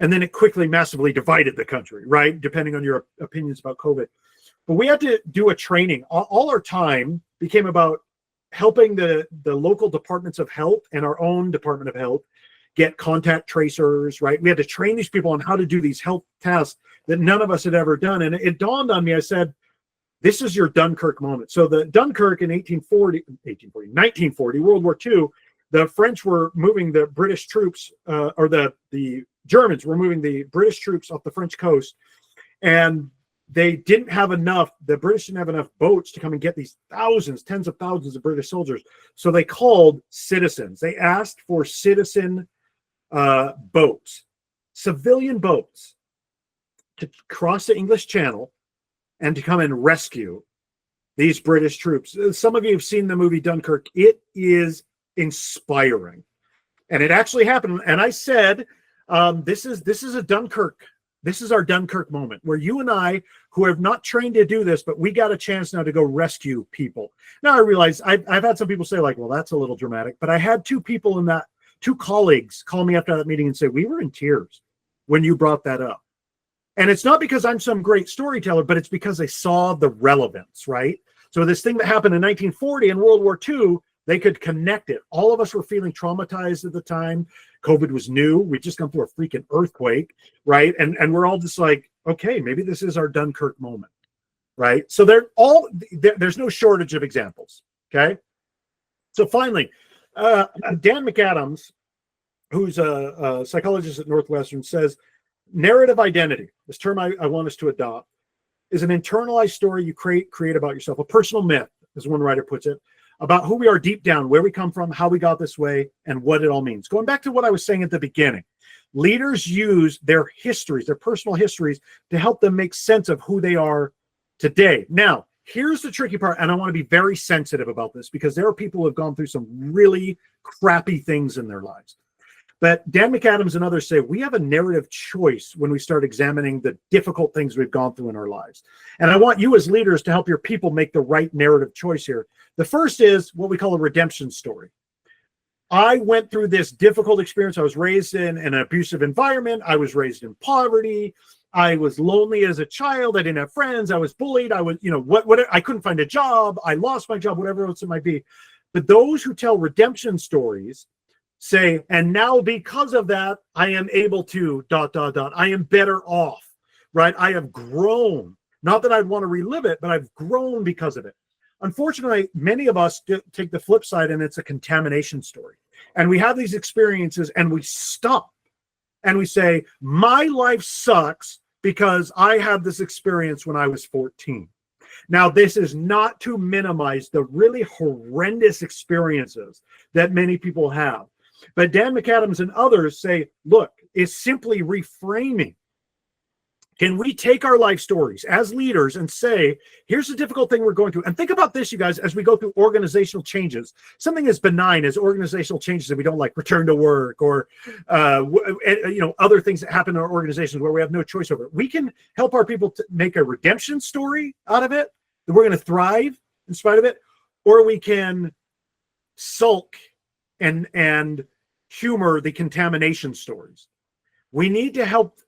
and then it quickly massively divided the country, right? Depending on your opinions about COVID. But we had to do a training. All our time became about helping the local departments of health and our own Department of Health get contact tracers, right? We had to train these people on how to do these health tests that none of us had ever done. And it dawned on me, I said, this is your Dunkirk moment. So the Dunkirk in 1940, World War II, the French were moving the British troops, or the Germans were moving the British troops off the French coast. And they didn't have enough, the British didn't have enough boats to come and get these thousands, tens of thousands of British soldiers. So they called citizens. They asked for citizen boats, civilian boats, to cross the English Channel and to come and rescue these British troops. Some of you have seen the movie Dunkirk. It is inspiring, and it actually happened. And I said, this is a Dunkirk. This is our Dunkirk moment where you and I, who have not trained to do this, but we got a chance now to go rescue people. Now I realize I've had some people say, like, well, that's a little dramatic, but I had two colleagues call me after that meeting and say, we were in tears when you brought that up. And it's not because I'm some great storyteller, but it's because they saw the relevance, right? So this thing that happened in 1940 in World War II, they could connect it. All of us were feeling traumatized at the time. COVID was new. We'd just gone through a freaking earthquake, right? And we're all just like, okay, maybe this is our Dunkirk moment, right? So there's no shortage of examples, okay? So finally, Dan McAdams, who's a psychologist at Northwestern, says narrative identity, this term I want us to adopt, is an internalized story you create about yourself, a personal myth, as one writer puts it, about who we are deep down, where we come from, how we got this way, and what it all means. Going back to what I was saying at the beginning, leaders use their histories, their personal histories, to help them make sense of who they are today. Now, here's the tricky part, and I want to be very sensitive about this because there are people who have gone through some really crappy things in their lives. But Dan McAdams and others say we have a narrative choice when we start examining the difficult things we've gone through in our lives. And I want you as leaders to help your people make the right narrative choice here. The first is what we call a redemption story. I went through this difficult experience. I was raised in an abusive environment. I was raised in poverty. I was lonely as a child. I didn't have friends. I was bullied. I was, I couldn't find a job. I lost my job, whatever else it might be. But those who tell redemption stories say, and now because of that, I am able to ... I am better off. right? I have grown. Not that I'd want to relive it, but I've grown because of it. Unfortunately, many of us take the flip side, and it's a contamination story. And we have these experiences and we stop and we say, my life sucks because I had this experience when I was 14. Now, this is not to minimize the really horrendous experiences that many people have. But Dan McAdams and others say, look, it's simply reframing. Can we take our life stories as leaders and say, here's the difficult thing we're going through? And think about this, you guys, as we go through organizational changes, something as benign as organizational changes that we don't like, return to work, or other things that happen in our organizations where we have no choice over it. We can help our people to make a redemption story out of it, that we're going to thrive in spite of it, or we can sulk and humor the contamination stories. We need to help.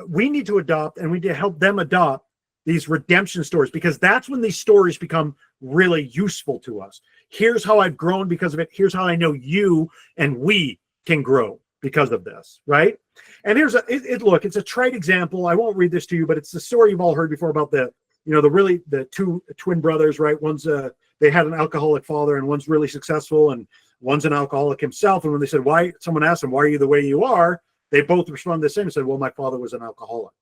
We need to adopt, and we need to help them adopt these redemption stories, because that's when these stories become really useful to us. Here's how I've grown because of it. Here's how I know you and we can grow because of this, right? And here's look, it's a trite example. I won't read this to you, but it's the story you've all heard before about the two twin brothers, right? One's they had an alcoholic father, and one's really successful, and one's an alcoholic himself. And when they said, someone asked them, why are you the way you are? They both responded the same and said, well, my father was an alcoholic.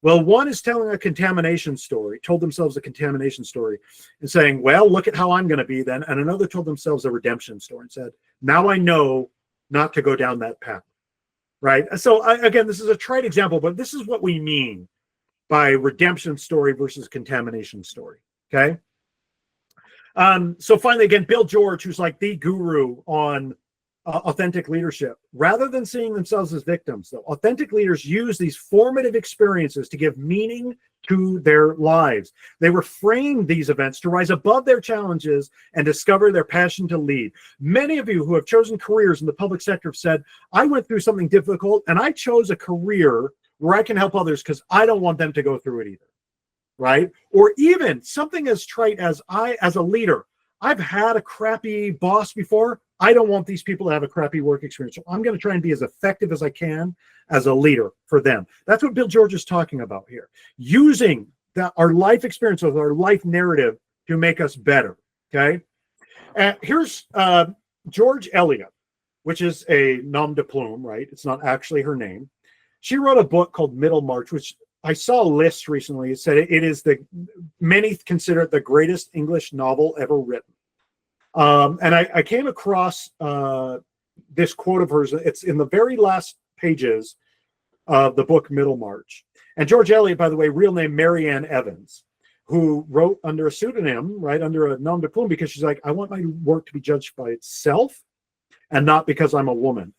Well, one is telling a contamination story, told themselves a contamination story and saying, well, look at how I'm going to be then. And another told themselves a redemption story and said, now I know not to go down that path, right? So again, this is a trite example, but this is what we mean by redemption story versus contamination story, okay? So finally, again, Bill George, who's like the guru on authentic leadership, rather than seeing themselves as victims, though, authentic leaders use these formative experiences to give meaning to their lives. They reframe these events to rise above their challenges and discover their passion to lead. Many of you who have chosen careers in the public sector have said, I went through something difficult and I chose a career where I can help others because I don't want them to go through it either, right? Or even something as trite as as a leader, I've had a crappy boss before. I don't want these people to have a crappy work experience. So I'm going to try and be as effective as I can as a leader for them. That's what Bill George is talking about here. Using our life experiences, our life narrative to make us better, okay? Here's George Eliot, which is a nom de plume, right? It's not actually her name. She wrote a book called Middlemarch, which I saw a list recently. It said it is many consider it the greatest English novel ever written. And I came across this quote of hers. It's in the very last pages of the book Middlemarch. And George Eliot, by the way, real name Mary Ann Evans, who wrote under a pseudonym, right, under a nom de plume, because she's like, I want my work to be judged by itself and not because I'm a woman.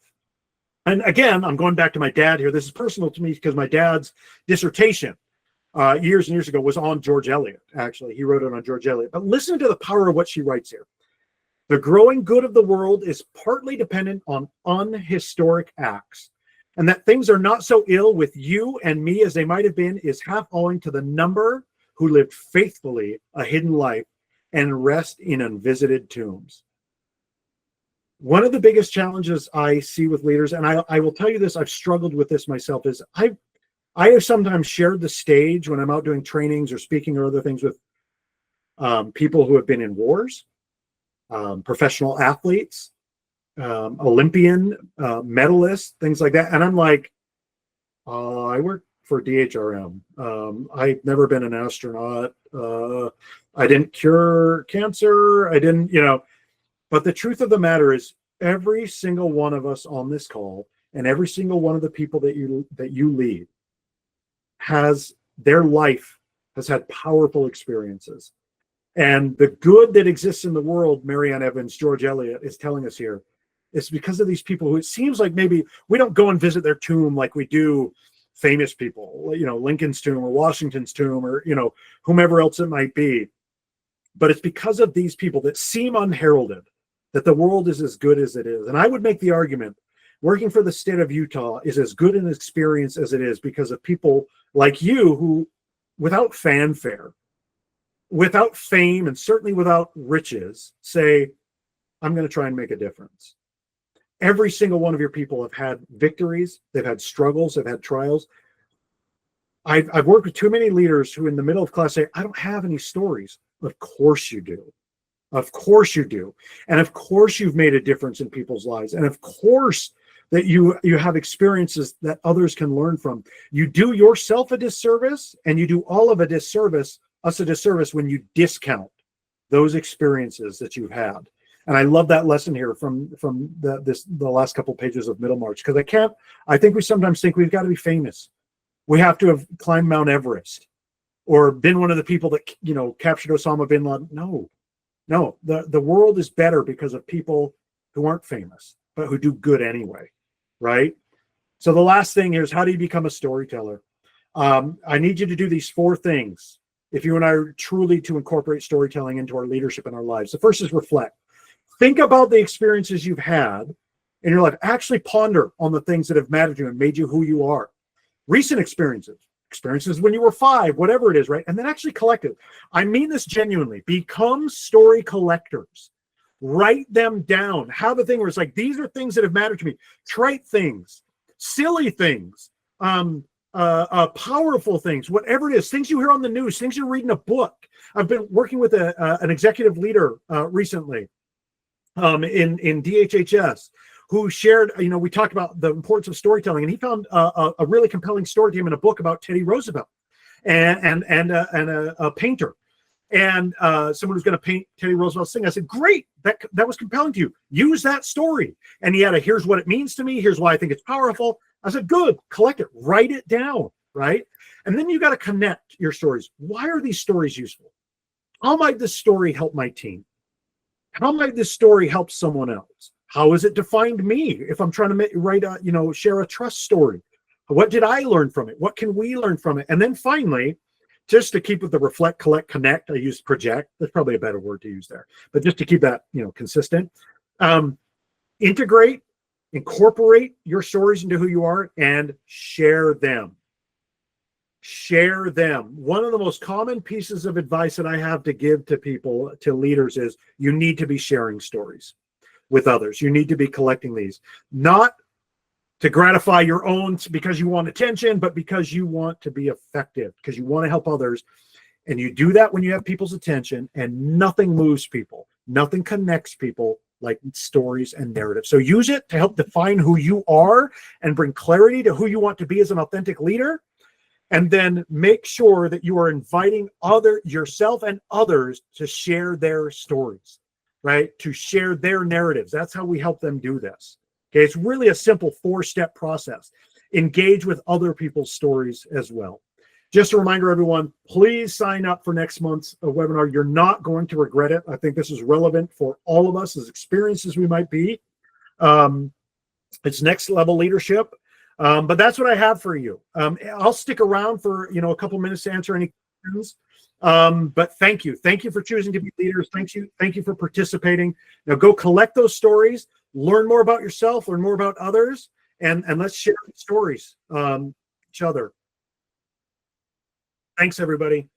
And again, I'm going back to my dad here. This is personal to me because my dad's dissertation years and years ago was on George Eliot, actually. He wrote it on George Eliot. But listen to the power of what she writes here. The growing good of the world is partly dependent on unhistoric acts, and that things are not so ill with you and me as they might have been is half owing to the number who lived faithfully a hidden life and rest in unvisited tombs. One of the biggest challenges I see with leaders, and I will tell you this, I've struggled with this myself, is I have sometimes shared the stage when I'm out doing trainings or speaking or other things with people who have been in wars, professional athletes, Olympian medalists, things like that. And I'm like, I work for DHRM. I've never been an astronaut. I didn't cure cancer. I didn't, but the truth of the matter is every single one of us on this call and every single one of the people that you lead has their life has had powerful experiences. And the good that exists in the world, Mary Ann Evans, George Eliot is telling us here, is because of these people who it seems like maybe we don't go and visit their tomb like we do famous people, Lincoln's tomb or Washington's tomb or, whomever else it might be. But it's because of these people that seem unheralded that the world is as good as it is. And I would make the argument working for the state of Utah is as good an experience as it is because of people like you who, without fanfare, without fame, and certainly without riches, say, I'm going to try and make a difference. Every single one of your people have had victories. They've had struggles. They've had trials. I've worked with too many leaders who in the middle of class say, I don't have any stories. Of course you do. Of course you do. And of course you've made a difference in people's lives. And of course that you have experiences that others can learn from. You do yourself a disservice, and you do all of us a disservice when you discount those experiences that you've had. And I love that lesson here from the last couple pages of Middlemarch, because I think we sometimes think we've got to be famous. We have to have climbed Mount Everest or been one of the people that, captured Osama bin Laden. No, the world is better because of people who aren't famous, but who do good anyway, right? So the last thing here is, how do you become a storyteller? I need you to do these 4 things if you and I are truly to incorporate storytelling into our leadership in our lives. The first is reflect. Think about the experiences you've had in your life. Actually ponder on the things that have mattered to you and made you who you are. Recent experiences when you were 5, whatever it is, right? And then actually collect it. I mean this genuinely. Become story collectors. Write them down. Have a thing where it's like, these are things that have mattered to me. Trite things, silly things, powerful things, whatever it is, things you hear on the news, things you read in a book. I've been working with an executive leader recently in DHHS, who shared, we talked about the importance of storytelling, and he found a really compelling story to him in a book about Teddy Roosevelt and a painter, and someone who's going to paint Teddy Roosevelt's thing. I said, great, that was compelling to you. Use that story. And he had here's what it means to me. Here's why I think it's powerful. I said, good, collect it, write it down, right? And then you got to connect your stories. Why are these stories useful? How might this story help my team? How might this story help someone else? How has it defined me? If I'm trying to share a trust story, what did I learn from it? What can we learn from it? And then finally, just to keep with the reflect, collect, connect, I use project. That's probably a better word to use there, but just to keep that, consistent. Integrate, incorporate your stories into who you are, and share them. Share them. One of the most common pieces of advice that I have to give to people, to leaders, is you need to be sharing stories with others. You need to be collecting these, not to gratify your own because you want attention, but because you want to be effective, because you want to help others. And you do that when you have people's attention, and nothing moves people. Nothing connects people like stories and narrative. So use it to help define who you are and bring clarity to who you want to be as an authentic leader. And then make sure that you are inviting yourself and others to share their stories, right? To share their narratives. That's how we help them do this. Okay, it's really a simple 4-step process. Engage with other people's stories as well. Just a reminder, everyone, please sign up for next month's webinar. You're not going to regret it. I think this is relevant for all of us as experienced as we might be. It's next level leadership. But that's what I have for you. I'll stick around for a couple minutes to answer any questions. But thank you for choosing to be leaders. Thank you for participating. Now go collect those stories, learn more about yourself, learn more about others, and let's share stories each other. Thanks, everybody.